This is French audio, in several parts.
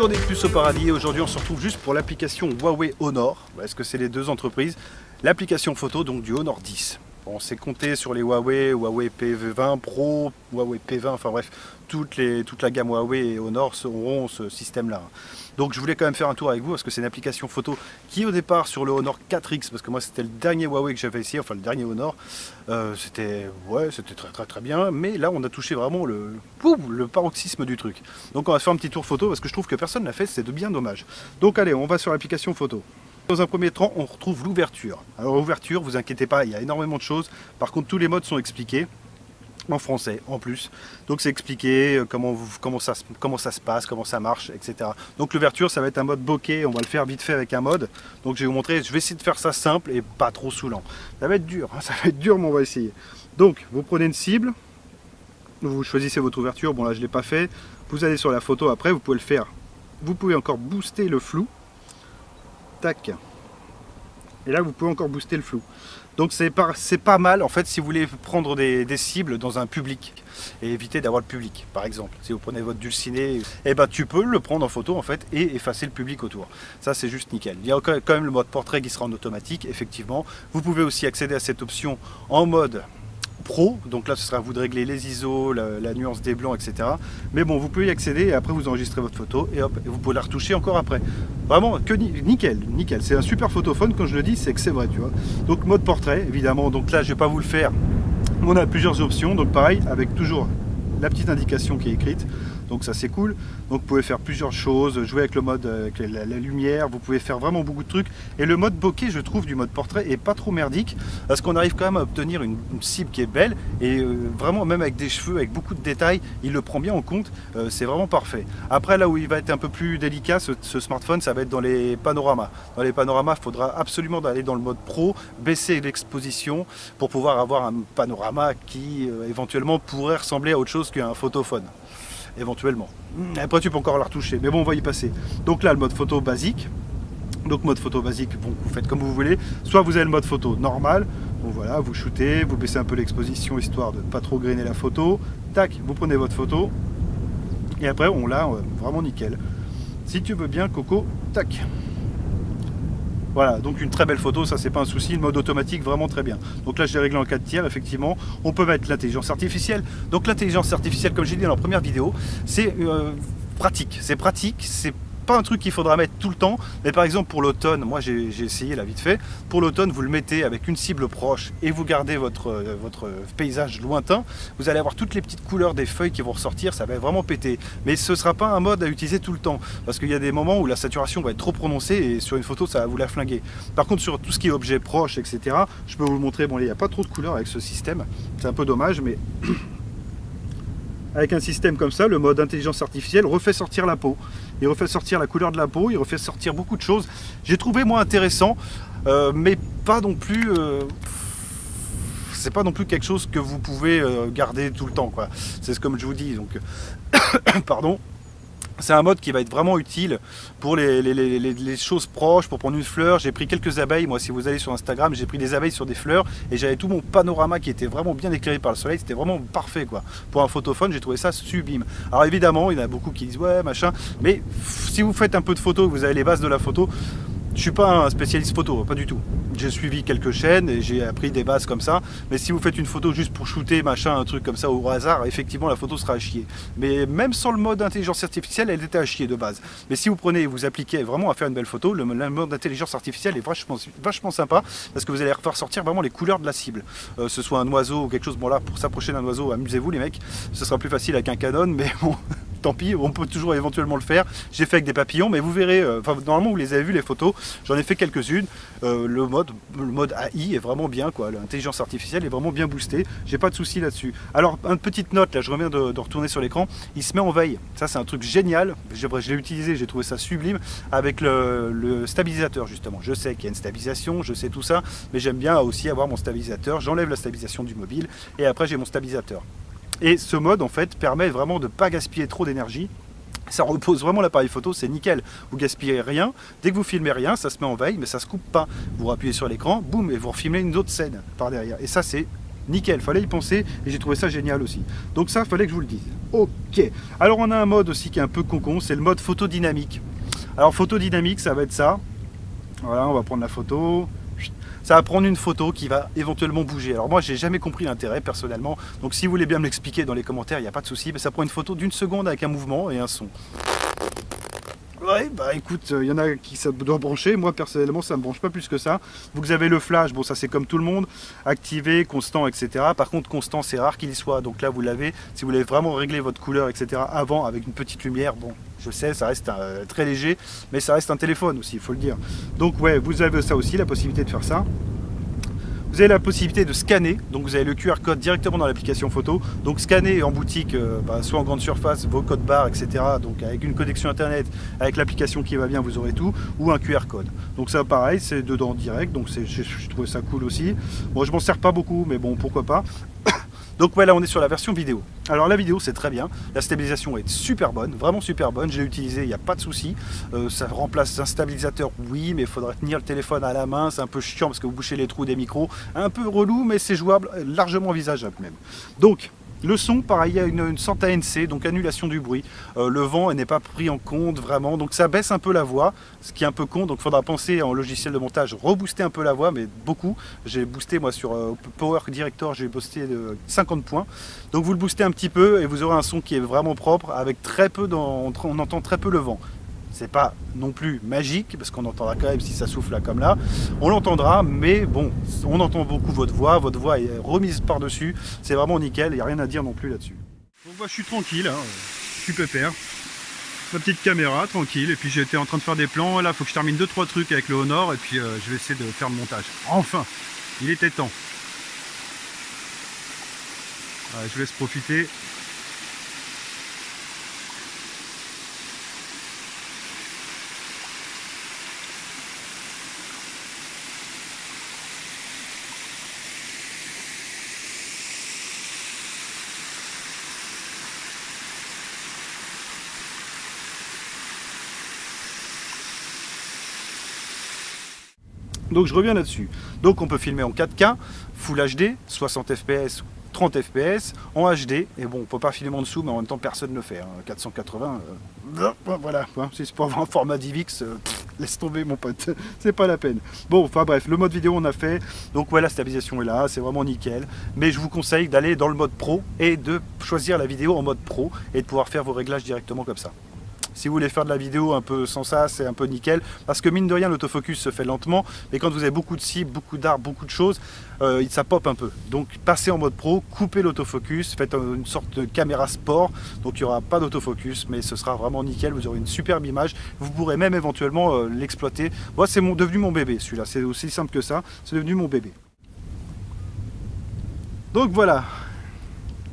Toujours des puces au paradis. Aujourd'hui, on se retrouve juste pour l'application Huawei Honor. Parce que c'est les deux entreprises. L'application photo donc du Honor 10. On s'est compté sur les Huawei P20 Pro, Huawei P20, enfin bref, toute la gamme Huawei et Honor auront ce système-là. Donc je voulais quand même faire un tour avec vous parce que c'est une application photo qui au départ sur le Honor 4X, parce que moi c'était le dernier Huawei que j'avais essayé, enfin le dernier Honor, c'était très bien, mais là on a touché vraiment le paroxysme du truc. Donc on va se faire un petit tour photo parce que je trouve que personne ne l'a fait, c'est bien dommage. Donc allez, on va sur l'application photo. Dans un premier temps, on retrouve l'ouverture. Alors l'ouverture, vous inquiétez pas, il y a énormément de choses. Par contre, tous les modes sont expliqués en français en plus. Donc c'est expliqué comment ça se passe, comment ça marche, etc. Donc l'ouverture, ça va être un mode bokeh. On va le faire vite fait avec un mode. Donc je vais vous montrer, je vais essayer de faire ça simple et pas trop saoulant. Ça va être dur, hein, ça va être dur, mais on va essayer. Donc vous prenez une cible, vous choisissez votre ouverture. Bon là je ne l'ai pas fait. Vous allez sur la photo après, vous pouvez le faire. Vous pouvez encore booster le flou. Tac. Et là vous pouvez encore booster le flou. Donc c'est pas mal en fait si vous voulez prendre des cibles dans un public et éviter d'avoir le public. Par exemple, si vous prenez votre dulciné, et ben tu peux le prendre en photo en fait et effacer le public autour. Ça c'est juste nickel. Il y a quand même le mode portrait qui sera en automatique, effectivement. Vous pouvez aussi accéder à cette option en mode Pro, donc là ce sera à vous de régler les ISO, la nuance des blancs, etc. Mais bon, vous pouvez y accéder et après vous enregistrez votre photo et hop, et vous pouvez la retoucher encore après. Vraiment, nickel. C'est un super photophone, quand je le dis, c'est que c'est vrai, tu vois. Donc mode portrait, évidemment, donc là je vais pas vous le faire. On a plusieurs options, donc pareil, avec toujours la petite indication qui est écrite. Donc ça c'est cool. Donc vous pouvez faire plusieurs choses, jouer avec le mode, avec la lumière, vous pouvez faire vraiment beaucoup de trucs. Et le mode bokeh, je trouve, du mode portrait est pas trop merdique, parce qu'on arrive quand même à obtenir une cible qui est belle, et vraiment même avec des cheveux, avec beaucoup de détails, il le prend bien en compte, c'est vraiment parfait. Après là où il va être un peu plus délicat, ce smartphone, ça va être dans les panoramas. Dans les panoramas, il faudra absolument aller dans le mode pro, baisser l'exposition pour pouvoir avoir un panorama qui éventuellement pourrait ressembler à autre chose qu'un photophone. Éventuellement. Après tu peux encore la retoucher, mais bon on va y passer. Donc là le mode photo basique. Donc mode photo basique, bon, vous faites comme vous voulez. Soit vous avez le mode photo normal, donc voilà, vous shootez, vous baissez un peu l'exposition histoire de ne pas trop grainer la photo. Tac, vous prenez votre photo. Et après on l'a vraiment nickel. Si tu veux bien Coco, tac. Voilà, donc une très belle photo, ça c'est pas un souci, le mode automatique vraiment très bien. Donc là je l'ai réglé en 4 tiers, effectivement, on peut mettre l'intelligence artificielle. Donc l'intelligence artificielle, comme j'ai dit dans la première vidéo, c'est pratique, c'est pas un truc qu'il faudra mettre tout le temps, mais par exemple pour l'automne, moi j'ai essayé là vite fait, pour l'automne vous le mettez avec une cible proche et vous gardez votre paysage lointain, vous allez avoir toutes les petites couleurs des feuilles qui vont ressortir, ça va vraiment péter. Mais ce ne sera pas un mode à utiliser tout le temps, parce qu'il y a des moments où la saturation va être trop prononcée et sur une photo ça va vous la flinguer. Par contre sur tout ce qui est objet proche, etc., je peux vous le montrer, bon il n'y a pas trop de couleurs avec ce système, c'est un peu dommage, mais... Avec un système comme ça, le mode intelligence artificielle refait sortir la peau. Il refait sortir la couleur de la peau, il refait sortir beaucoup de choses. J'ai trouvé moi intéressant, mais pas non plus... c'est pas non plus quelque chose que vous pouvez garder tout le temps, quoi. C'est comme je vous dis, donc... Pardon. C'est un mode qui va être vraiment utile pour les choses proches, pour prendre une fleur. J'ai pris quelques abeilles, moi si vous allez sur Instagram, j'ai pris des abeilles sur des fleurs et j'avais tout mon panorama qui était vraiment bien éclairé par le soleil, c'était vraiment parfait quoi. Pour un photophone, j'ai trouvé ça sublime. Alors évidemment, il y en a beaucoup qui disent ouais machin, mais si vous faites un peu de photo, vous avez les bases de la photo, je suis pas un spécialiste photo, pas du tout. J'ai suivi quelques chaînes et j'ai appris des bases comme ça. Mais si vous faites une photo juste pour shooter, machin, un truc comme ça au hasard, effectivement la photo sera à chier. Mais même sans le mode intelligence artificielle, elle était à chier de base. Mais si vous prenez et vous appliquez vraiment à faire une belle photo, le mode d'intelligence artificielle est vachement sympa parce que vous allez faire sortir vraiment les couleurs de la cible. Ce soit un oiseau ou quelque chose, bon là pour s'approcher d'un oiseau, amusez-vous les mecs, ce sera plus facile avec un Canon, mais bon... Tant pis, on peut toujours éventuellement le faire. J'ai fait avec des papillons, mais vous verrez, normalement vous les avez vu les photos, j'en ai fait quelques-unes. Le mode AI est vraiment bien, quoi. L'intelligence artificielle est vraiment bien boostée. J'ai pas de souci là-dessus. Alors, une petite note, là, je reviens de retourner sur l'écran. Il se met en veille. Ça, c'est un truc génial. Je l'ai utilisé, j'ai trouvé ça sublime avec le stabilisateur justement. Je sais qu'il y a une stabilisation, je sais tout ça, mais j'aime bien aussi avoir mon stabilisateur. J'enlève la stabilisation du mobile et après j'ai mon stabilisateur. Et ce mode en fait permet vraiment de ne pas gaspiller trop d'énergie. Ça repose vraiment l'appareil photo, c'est nickel. Vous gaspillez rien, dès que vous filmez rien, ça se met en veille, mais ça se coupe pas. Vous appuyez sur l'écran, boum, et vous refilmez une autre scène par derrière. Et ça c'est nickel, fallait y penser et j'ai trouvé ça génial aussi. Donc ça, fallait que je vous le dise. Ok, alors on a un mode aussi qui est un peu concon, c'est le mode photo dynamique. Alors photo dynamique, ça va être ça. Voilà, on va prendre la photo. Ça va prendre une photo qui va éventuellement bouger. Alors moi, j'ai jamais compris l'intérêt personnellement. Donc si vous voulez bien me l'expliquer dans les commentaires, il n'y a pas de souci. Mais ça prend une photo d'une seconde avec un mouvement et un son. Ouais, bah écoute, il y en a qui ça doit brancher. Moi personnellement, ça me branche pas plus que ça. Vous avez le flash, bon ça c'est comme tout le monde, activé, constant, etc. Par contre, constant, c'est rare qu'il y soit. Donc là, vous l'avez. Si vous voulez vraiment régler votre couleur, etc. avant avec une petite lumière, bon, je sais, ça reste très léger, mais ça reste un téléphone aussi, il faut le dire. Donc ouais, vous avez ça aussi, la possibilité de faire ça. Vous avez la possibilité de scanner, donc vous avez le QR code directement dans l'application photo. Donc scanner en boutique, soit en grande surface, vos codes barres, etc. Donc avec une connexion internet, avec l'application qui va bien, vous aurez tout, ou un QR code. Donc ça pareil, c'est dedans direct, donc je trouvais ça cool aussi. Bon, je m'en sers pas beaucoup, mais bon, pourquoi pas. Donc voilà, on est sur la version vidéo. Alors la vidéo, c'est très bien. La stabilisation est super bonne, vraiment super bonne. Je l'ai utilisé, il n'y a pas de souci. Ça remplace un stabilisateur, oui, mais il faudrait tenir le téléphone à la main. C'est un peu chiant parce que vous bouchez les trous des micros. Un peu relou, mais c'est jouable, largement envisageable même. Donc, le son, pareil, il y a une sorte ANC, donc annulation du bruit. Le vent n'est pas pris en compte vraiment, donc ça baisse un peu la voix, ce qui est un peu con. Donc il faudra penser en logiciel de montage, rebooster un peu la voix, mais beaucoup. J'ai boosté moi sur Power Director, j'ai boosté de 50 points. Donc vous le boostez un petit peu et vous aurez un son qui est vraiment propre, avec très peu, on entend très peu le vent. C'est pas non plus magique, parce qu'on entendra quand même si ça souffle là comme là. On l'entendra, mais bon, on entend beaucoup votre voix est remise par-dessus. C'est vraiment nickel, il n'y a rien à dire non plus là-dessus. Donc moi je suis tranquille, hein, je suis pépère. Ma petite caméra, tranquille, et puis j'étais en train de faire des plans. Là, il faut que je termine 2-3 trucs avec le Honor, et puis je vais essayer de faire le montage. Enfin, il était temps. Ouais, je vous laisse profiter. Donc je reviens là-dessus. Donc on peut filmer en 4K, Full HD, 60 fps, 30 fps, en HD, et bon, on peut pas filmer en dessous, mais en même temps personne ne le fait. Hein. 480, voilà, hein. Si c'est pour avoir un format DivX, laisse tomber mon pote, c'est pas la peine. Bon, enfin bref, le mode vidéo on a fait, donc ouais, la stabilisation est là, c'est vraiment nickel, mais je vous conseille d'aller dans le mode pro et de choisir la vidéo en mode pro et de pouvoir faire vos réglages directement comme ça. Si vous voulez faire de la vidéo un peu sans ça, c'est un peu nickel. Parce que mine de rien, l'autofocus se fait lentement. Mais quand vous avez beaucoup de cibles, beaucoup d'arbres, beaucoup de choses, ça pop un peu. Donc passez en mode pro, coupez l'autofocus, faites une sorte de caméra sport. Donc il n'y aura pas d'autofocus, mais ce sera vraiment nickel. Vous aurez une superbe image. Vous pourrez même éventuellement l'exploiter. Moi, c'est devenu mon bébé celui-là. C'est aussi simple que ça. C'est devenu mon bébé. Donc voilà.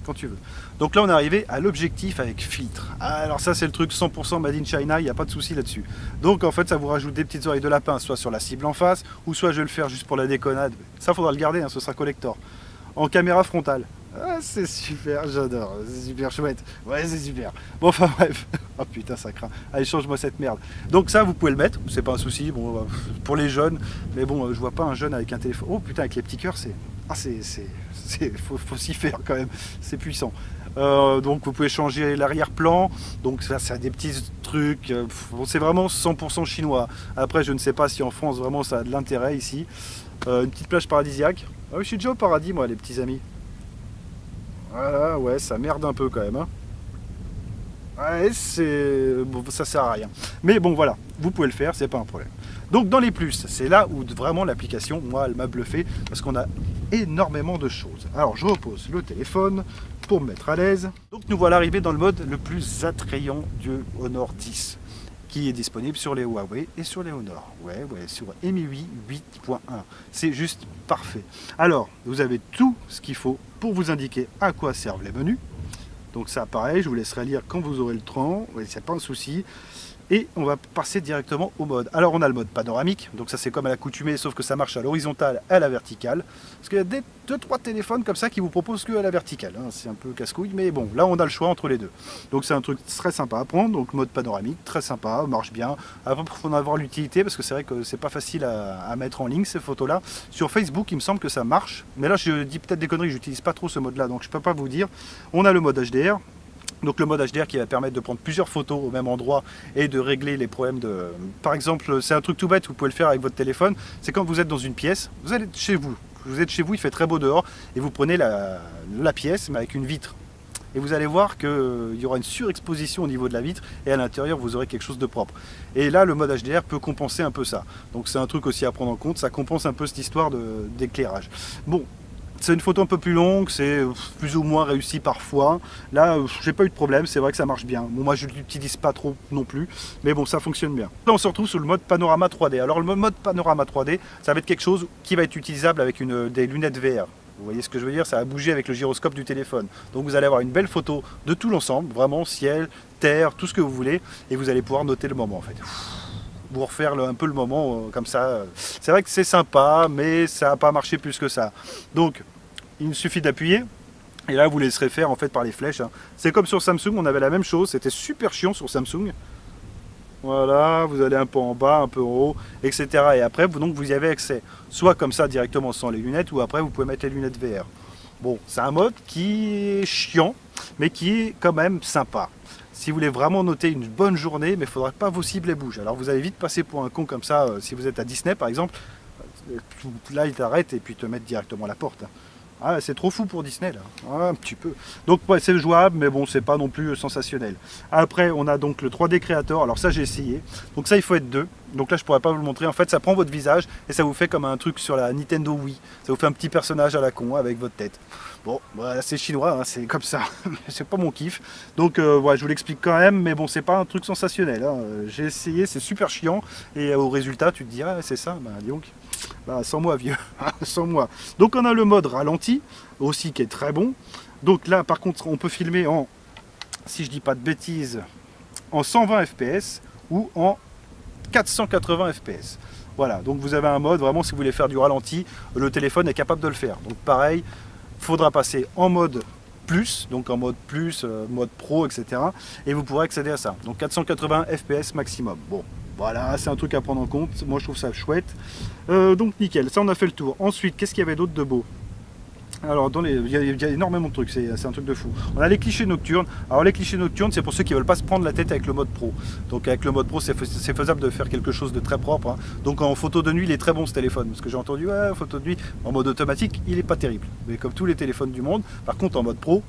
Quand tu veux. Donc là on est arrivé à l'objectif avec filtre. Alors ça c'est le truc 100% made in China, il n'y a pas de souci là-dessus. Donc en fait ça vous rajoute des petites oreilles de lapin, soit sur la cible en face, ou soit je vais le faire juste pour la déconnade. Ça faudra le garder, hein, ce sera collector. En caméra frontale. Ah, c'est super, j'adore, c'est super chouette. Ouais, c'est super. Bon, enfin bref. Oh putain, ça craint. Allez, change-moi cette merde. Donc ça, vous pouvez le mettre, c'est pas un souci. Bon, pour les jeunes, mais bon, je vois pas un jeune avec un téléphone. Oh putain, avec les petits cœurs, c'est... Ah, faut s'y faire quand même. C'est puissant. Donc vous pouvez changer l'arrière-plan. Donc ça, c'est des petits trucs. Bon, c'est vraiment 100% chinois. Après, je ne sais pas si en France, vraiment, ça a de l'intérêt ici. Une petite plage paradisiaque. Ah oui, je suis déjà au paradis, moi, les petits amis. Voilà, ouais, ça merde un peu quand même. Hein. Ouais, bon, ça sert à rien. Mais bon, voilà, vous pouvez le faire, c'est pas un problème. Donc dans les plus, c'est là où vraiment l'application, moi, elle m'a bluffé parce qu'on a énormément de choses. Alors, je repose le téléphone pour me mettre à l'aise. Donc nous voilà arrivés dans le mode le plus attrayant du Honor 10, qui est disponible sur les Huawei et sur les Honor. Ouais, sur MIUI 8.1. C'est juste parfait. Alors, vous avez tout ce qu'il faut pour vous indiquer à quoi servent les menus. Donc ça, pareil, je vous laisserai lire quand vous aurez le temps. Ouais, c'est pas un souci. Et on va passer directement au mode. Alors on a le mode panoramique, donc ça c'est comme à l'accoutumée, sauf que ça marche à l'horizontale et à la verticale. Parce qu'il y a 2-3 téléphones comme ça qui vous proposent que à la verticale. Hein. C'est un peu casse-couille, mais bon, là on a le choix entre les deux. Donc c'est un truc très sympa à prendre, donc mode panoramique, très sympa, marche bien. Avant il faut en avoir l'utilité, parce que c'est vrai que c'est pas facile à mettre en ligne ces photos-là. Sur Facebook, il me semble que ça marche, mais là je dis peut-être des conneries, j'utilise pas trop ce mode-là, donc je peux pas vous dire. On a le mode HDR. Donc le mode HDR qui va permettre de prendre plusieurs photos au même endroit et de régler les problèmes de... Par exemple, c'est un truc tout bête, vous pouvez le faire avec votre téléphone, c'est quand vous êtes dans une pièce, vous êtes chez vous, il fait très beau dehors, et vous prenez la pièce, mais avec une vitre. Et vous allez voir qu'il y aura une surexposition au niveau de la vitre, et à l'intérieur vous aurez quelque chose de propre. Et là le mode HDR peut compenser un peu ça. Donc c'est un truc aussi à prendre en compte, ça compense un peu cette histoire d'éclairage. Bon. C'est une photo un peu plus longue, c'est plus ou moins réussi parfois. Là, j'ai pas eu de problème, c'est vrai que ça marche bien. Bon, moi, je l'utilise pas trop non plus, mais bon, ça fonctionne bien. Là, on se retrouve sur le mode panorama 3D. Alors, le mode panorama 3D, ça va être quelque chose qui va être utilisable avec des lunettes VR. Vous voyez ce que je veux dire? Ça va bouger avec le gyroscope du téléphone. Donc, vous allez avoir une belle photo de tout l'ensemble, vraiment ciel, terre, tout ce que vous voulez, et vous allez pouvoir noter le moment, en fait. Vous refaire un peu le moment comme ça. C'est vrai que c'est sympa, mais ça n'a pas marché plus que ça. Donc, il suffit d'appuyer, et là, vous laisserez faire en fait par les flèches. Hein. C'est comme sur Samsung, on avait la même chose, c'était super chiant sur Samsung. Voilà, vous allez un peu en bas, un peu en haut, etc. Et après, vous y avez accès. Soit comme ça, directement sans les lunettes, ou après, vous pouvez mettre les lunettes VR. Bon, c'est un mode qui est chiant, mais qui est quand même sympa. Si vous voulez vraiment noter une bonne journée, mais il ne faudra pas vos cibles bougent. Alors vous allez vite passer pour un con comme ça, si vous êtes à Disney par exemple, là il t'arrête et puis te mettre directement à la porte. Ah, c'est trop fou pour Disney là, un petit peu. Donc ouais, c'est jouable, mais bon, c'est pas non plus sensationnel. Après, on a donc le 3D Creator, alors ça j'ai essayé. Donc ça il faut être deux. Donc là je pourrais pas vous le montrer. En fait, ça prend votre visage et ça vous fait comme un truc sur la Nintendo Wii. Ça vous fait un petit personnage à la con avec votre tête. Bon, voilà, c'est chinois, hein, c'est comme ça. C'est pas mon kiff. Donc ouais, je vous l'explique quand même, mais bon, c'est pas un truc sensationnel. Hein. J'ai essayé, c'est super chiant. Et au résultat, tu te dis, ah c'est ça, bah dis donc. Bah, sans moi vieux, sans moi. Donc on a le mode ralenti, aussi qui est très bon. Donc là par contre on peut filmer en, si je dis pas de bêtises, en 120 fps ou en 480 fps. Voilà, donc vous avez un mode, vraiment si vous voulez faire du ralenti, le téléphone est capable de le faire. Donc pareil, il faudra passer en mode plus, donc en mode plus, mode pro, etc. Et vous pourrez accéder à ça. Donc 480 fps maximum. Bon. Voilà, c'est un truc à prendre en compte. Moi, je trouve ça chouette. Donc, nickel. Ça, on a fait le tour. Ensuite, qu'est-ce qu'il y avait d'autre de beau? Alors, il y a énormément de trucs. C'est un truc de fou. On a les clichés nocturnes. Alors, les clichés nocturnes, c'est pour ceux qui ne veulent pas se prendre la tête avec le mode pro. Donc, avec le mode pro, c'est faisable de faire quelque chose de très propre. Hein. Donc, en photo de nuit, il est très bon ce téléphone. Parce que j'ai entendu, ouais, photo de nuit, en mode automatique, il n'est pas terrible. Mais comme tous les téléphones du monde. Par contre, en mode pro,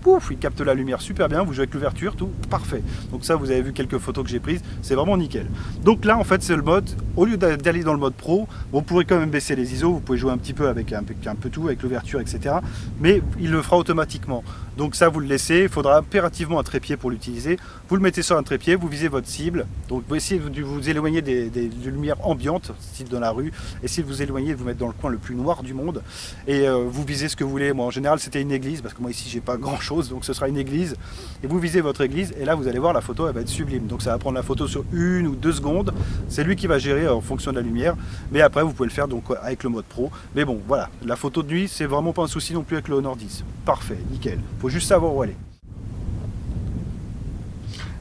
pouf, il capte la lumière super bien, vous jouez avec l'ouverture, tout parfait. Donc ça, vous avez vu quelques photos que j'ai prises, c'est vraiment nickel. Donc là, en fait, c'est le mode, au lieu d'aller dans le mode pro, vous pourrez quand même baisser les ISO, vous pouvez jouer un petit peu avec un peu tout, avec l'ouverture, etc. Mais il le fera automatiquement. Donc ça, vous le laissez, il faudra impérativement un trépied pour l'utiliser. Vous le mettez sur un trépied, vous visez votre cible. Donc vous essayez de vous éloigner des lumières ambiantes, style dans la rue. Essayez de vous éloigner, de vous mettre dans le coin le plus noir du monde. Et vous visez ce que vous voulez. Moi, en général, c'était une église, parce que moi, ici, j'ai pas grand-chose. Donc ce sera une église. Et vous visez votre église, et là, vous allez voir, la photo, elle va être sublime. Donc ça va prendre la photo sur 1 ou 2 secondes. C'est lui qui va gérer en fonction de la lumière. Mais après, vous pouvez le faire donc avec le mode pro. Mais bon, voilà. La photo de nuit, c'est vraiment pas un souci non plus avec le Honor 10. Parfait, nickel. Faut juste savoir où aller.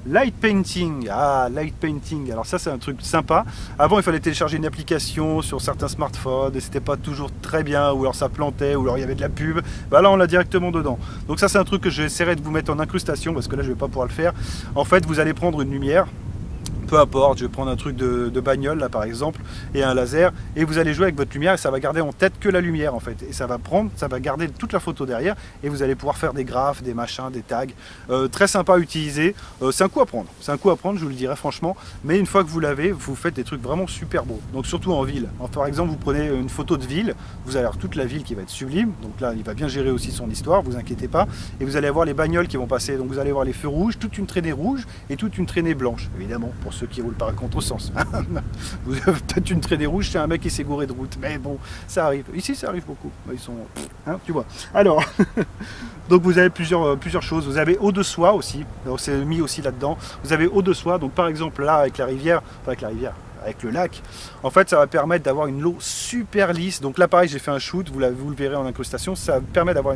Light painting, light painting, alors ça c'est un truc sympa. Avant il fallait télécharger une application sur certains smartphones et c'était pas toujours très bien, ou alors ça plantait, ou alors il y avait de la pub. Bah là on l'a directement dedans. Donc ça c'est un truc que j'essaierai de vous mettre en incrustation parce que là je vais pas pouvoir le faire. En fait vous allez prendre une lumière, peu importe, je vais prendre un truc de bagnole là par exemple, et un laser, et vous allez jouer avec votre lumière et ça va garder en tête que la lumière en fait, et ça va garder toute la photo derrière, et vous allez pouvoir faire des graphes, des machins, des tags, très sympa à utiliser. C'est un coup à prendre, je vous le dirai franchement, mais une fois que vous l'avez, vous faites des trucs vraiment super beaux, donc surtout en ville. Alors, par exemple, vous prenez une photo de ville, vous allez avoir toute la ville qui va être sublime, donc là il va bien gérer aussi son histoire, vous inquiétez pas, et vous allez avoir les bagnoles qui vont passer, donc vous allez avoir les feux rouges, toute une traînée rouge et toute une traînée blanche, évidemment, pour ceux qui roulent par contresens. Vous avez peut-être une traînée rouge, c'est un mec qui s'est gouré de route, mais bon, ça arrive. Ici, ça arrive beaucoup. Ils sont, hein, tu vois. Alors, donc vous avez plusieurs choses. Vous avez eau de soie aussi. C'est mis aussi là-dedans. Vous avez eau de soie. Donc par exemple là, avec la rivière, avec le lac, en fait ça va permettre d'avoir une eau super lisse. Donc là pareil, j'ai fait un shoot, vous le verrez en incrustation, ça permet d'avoir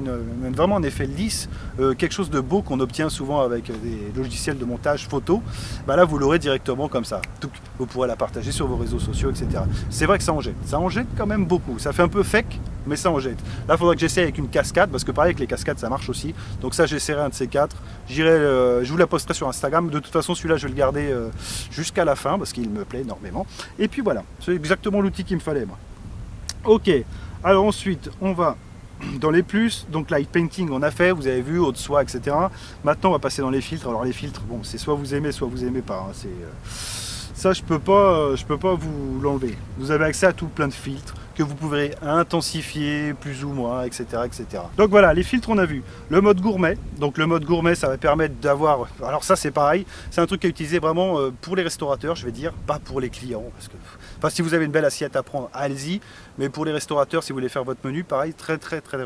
vraiment un effet lisse, quelque chose de beau qu'on obtient souvent avec des logiciels de montage photo. Bah là vous l'aurez directement comme ça, vous pourrez la partager sur vos réseaux sociaux, etc. C'est vrai que ça en jette quand même beaucoup, ça fait un peu fake, mais ça en jette. Là il faudra que j'essaie avec une cascade, parce que pareil avec les cascades ça marche aussi, donc ça j'essaierai un de ces quatre. Je vous la posterai sur Instagram. De toute façon celui-là je vais le garder jusqu'à la fin parce qu'il me plaît énormément. Et puis voilà, c'est exactement l'outil qu'il me fallait moi. Ok, alors ensuite on va dans les plus, donc light painting on a fait, vous avez vu, eau de soie, etc. Maintenant on va passer dans les filtres. Alors les filtres, bon c'est soit vous aimez pas, hein. Ça je peux pas vous l'enlever. Vous avez accès à tout plein de filtres que vous pourrez intensifier plus ou moins, etc., etc. Donc voilà, les filtres on a vu. Le mode gourmet, donc le mode gourmet ça va permettre d'avoir, alors ça c'est pareil, c'est un truc à utiliser vraiment pour les restaurateurs, je vais dire, pas pour les clients, parce que, enfin si vous avez une belle assiette à prendre, allez-y, mais pour les restaurateurs, si vous voulez faire votre menu, pareil, très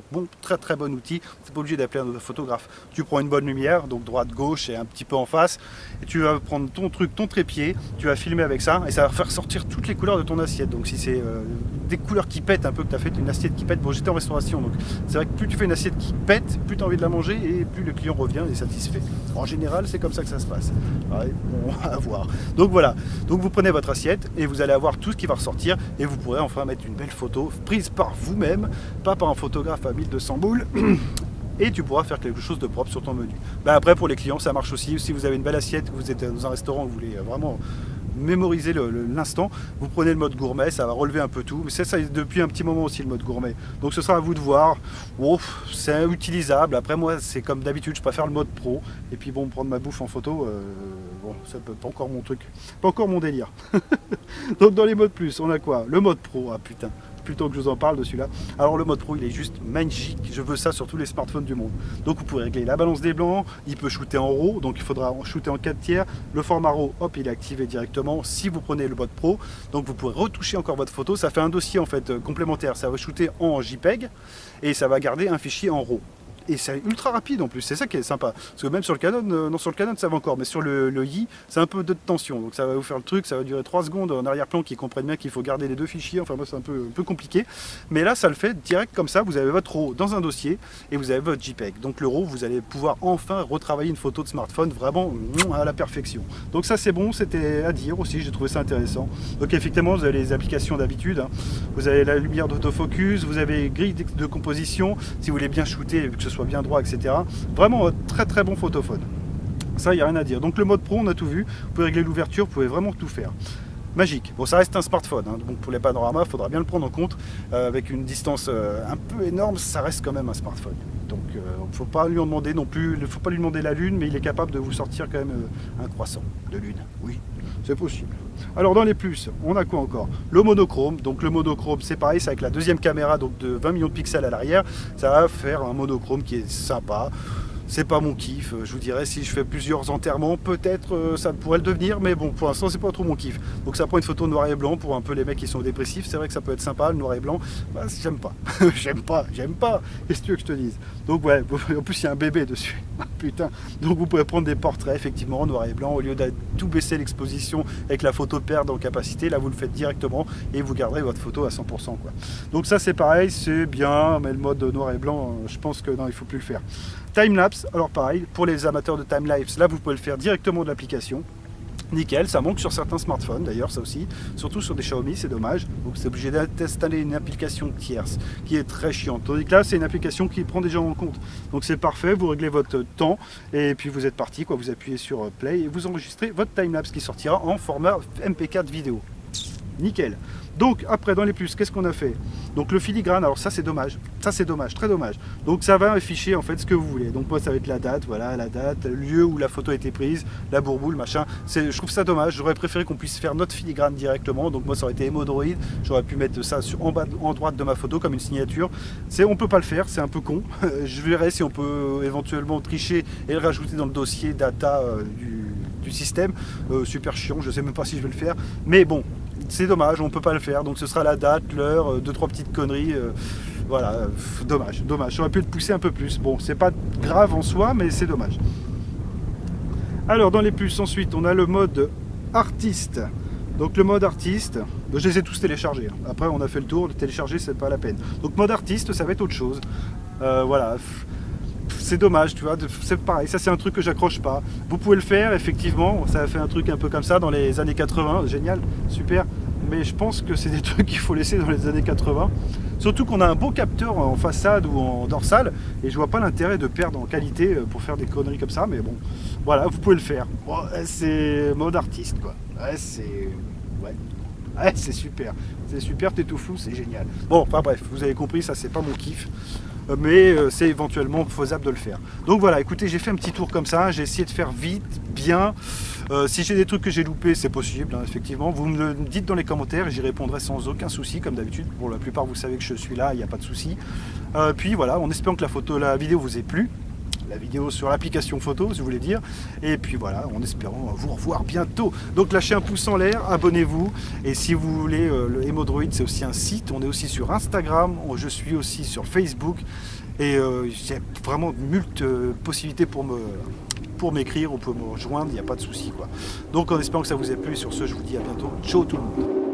bon outil, c'est pas obligé d'appeler un photographe. Tu prends une bonne lumière, donc droite, gauche et un petit peu en face, et tu vas prendre ton truc, ton trépied, tu vas filmer avec ça, et ça va faire sortir toutes les couleurs de ton assiette. Donc si c'est des couleurs qui pètent un peu, que tu as fait une assiette qui pète, bon j'étais en restauration, donc c'est vrai que plus tu fais une assiette qui pète, plus tu as envie de la manger, et plus le client revient et est satisfait. En général, c'est comme ça que ça se passe. Ouais, on va voir. Donc voilà, donc vous prenez votre assiette, et vous allez avoir tout ce qui va ressortir, et vous pourrez enfin mettre une belle photo, prise par vous-même, pas par un photographe à 1200 boules, et tu pourras faire quelque chose de propre sur ton menu. Ben après, pour les clients, ça marche aussi. Si vous avez une belle assiette, vous êtes dans un restaurant, vous voulez vraiment mémoriser l'instant, vous prenez le mode gourmet, ça va relever un peu tout, mais ça depuis un petit moment aussi le mode gourmet, donc ce sera à vous de voir. Bon, c'est utilisable. Après moi c'est comme d'habitude, je préfère le mode pro, et puis bon, prendre ma bouffe en photo, bon, ça peut pas encore mon truc, pas encore mon délire. Donc dans les modes plus, on a quoi? Le mode pro, ah putain, plutôt que je vous en parle de celui-là. Alors le mode pro il est juste magnifique, je veux ça sur tous les smartphones du monde. Donc vous pourrez régler la balance des blancs, il peut shooter en RAW, donc il faudra shooter en 4 tiers. Le format RAW, hop, il est activé directement si vous prenez le mode pro. Donc vous pourrez retoucher encore votre photo, ça fait un dossier en fait complémentaire, ça va shooter en JPEG et ça va garder un fichier en RAW. Et c'est ultra rapide en plus, c'est ça qui est sympa. Parce que même sur le Canon, non sur le Canon ça va encore, mais sur le Yi, c'est un peu de tension. Donc ça va vous faire le truc, ça va durer 3 secondes en arrière-plan qui comprennent bien qu'il faut garder les deux fichiers. Enfin moi c'est un peu compliqué. Mais là ça le fait direct comme ça, vous avez votre RAW dans un dossier et vous avez votre JPEG. Donc le RAW, vous allez pouvoir enfin retravailler une photo de smartphone vraiment à la perfection. Donc ça c'est bon, c'était à dire aussi, j'ai trouvé ça intéressant. Donc effectivement vous avez les applications d'habitude, hein. Vous avez la lumière d'autofocus, vous avez grille de composition, si vous voulez bien shooter, que ce soit bien droit, etc. Vraiment très bon photophone. Ça, il n'y a rien à dire. Donc le mode pro, on a tout vu. Vous pouvez régler l'ouverture, vous pouvez vraiment tout faire. Magique. Bon, ça reste un smartphone, hein. Donc pour les panoramas, il faudra bien le prendre en compte. Avec une distance un peu énorme, ça reste quand même un smartphone. Donc il ne faut pas lui en demander non plus, il ne faut pas lui demander la lune, mais il est capable de vous sortir quand même un croissant de lune. Oui, c'est possible. Alors dans les plus, on a quoi encore? Le monochrome. Donc le monochrome, c'est pareil, c'est avec la deuxième caméra, donc de 20 millions de pixels à l'arrière. Ça va faire un monochrome qui est sympa. C'est pas mon kiff, je vous dirais, si je fais plusieurs enterrements, peut-être ça pourrait le devenir, mais bon, pour l'instant c'est pas trop mon kiff. Donc ça prend une photo noir et blanc pour un peu les mecs qui sont dépressifs, c'est vrai que ça peut être sympa, le noir et blanc, bah, j'aime pas, j'aime pas, qu'est-ce que tu veux que je te dise? Donc ouais, en plus il y a un bébé dessus, putain, donc vous pouvez prendre des portraits effectivement en noir et blanc, au lieu de tout baisser l'exposition avec la photo perdre en capacité, là vous le faites directement et vous garderez votre photo à 100% quoi. Donc ça c'est pareil, c'est bien, mais le mode noir et blanc, je pense que non, il faut plus le faire. Timelapse, alors pareil, pour les amateurs de timelapse, là vous pouvez le faire directement de l'application. Nickel, ça manque sur certains smartphones d'ailleurs, ça aussi, surtout sur des Xiaomi, c'est dommage. Donc c'est obligé d'installer une application tierce qui est très chiante. Tandis que là, c'est une application qui prend déjà en compte. Donc c'est parfait, vous réglez votre temps et puis vous êtes parti, quoi. Vous appuyez sur Play et vous enregistrez votre timelapse qui sortira en format MP4 vidéo. Nickel. Donc après dans les plus, qu'est-ce qu'on a fait? Donc le filigrane, alors ça c'est dommage, très dommage. Donc ça va afficher en fait ce que vous voulez. Donc moi ça va être la date, voilà la date, le lieu où la photo a été prise, la bourboule, machin. Je trouve ça dommage, j'aurais préféré qu'on puisse faire notre filigrane directement. Donc moi ça aurait été Hémodroid, j'aurais pu mettre ça en bas, en droite de ma photo comme une signature. On peut pas le faire, c'est un peu con. Je verrai si on peut éventuellement tricher et le rajouter dans le dossier data du système. Super chiant, je sais même pas si je vais le faire. Mais bon, c'est dommage, on peut pas le faire. Donc ce sera la date, l'heure, 2-3 petites conneries. Voilà, dommage, dommage. J'aurais pu le pousser un peu plus. Bon, c'est pas grave en soi, mais c'est dommage. Alors dans les plus, ensuite, on a le mode artiste. Donc le mode artiste, je les ai tous téléchargés. Après on a fait le tour, le télécharger c'est pas la peine. Donc mode artiste, ça va être autre chose. Voilà, c'est dommage, tu vois, c'est pareil, ça c'est un truc que j'accroche pas. Vous pouvez le faire, effectivement, ça a fait un truc un peu comme ça dans les années 80, génial, super. Mais je pense que c'est des trucs qu'il faut laisser dans les années 80. Surtout qu'on a un beau capteur en façade ou en dorsale, et je vois pas l'intérêt de perdre en qualité pour faire des conneries comme ça, mais bon, voilà, vous pouvez le faire. Bon, c'est mode artiste, quoi. Ouais, c'est... Ouais, c'est super, t'es tout flou, c'est génial. Bon, enfin bref, vous avez compris, ça c'est pas mon kiff, mais c'est éventuellement faisable de le faire. Donc voilà, écoutez, j'ai fait un petit tour comme ça, j'ai essayé de faire vite, bien. Si j'ai des trucs que j'ai loupés, c'est possible, hein, effectivement. Vous me le dites dans les commentaires et j'y répondrai sans aucun souci, comme d'habitude. Pour la plupart, vous savez que je suis là, il n'y a pas de souci. Puis voilà, en espérant que la vidéo vous ait plu. La vidéo sur l'application photo, si vous voulez dire. Et puis voilà, en espérant vous revoir bientôt. Donc lâchez un pouce en l'air, abonnez-vous. Et si vous voulez, le Hémodroïde, c'est aussi un site. On est aussi sur Instagram, je suis aussi sur Facebook. Et j'ai vraiment multiples possibilités pour m'écrire ou pour me rejoindre, il n'y a pas de souci, quoi. Donc en espérant que ça vous ait plu, sur ce, je vous dis à bientôt. Ciao tout le monde.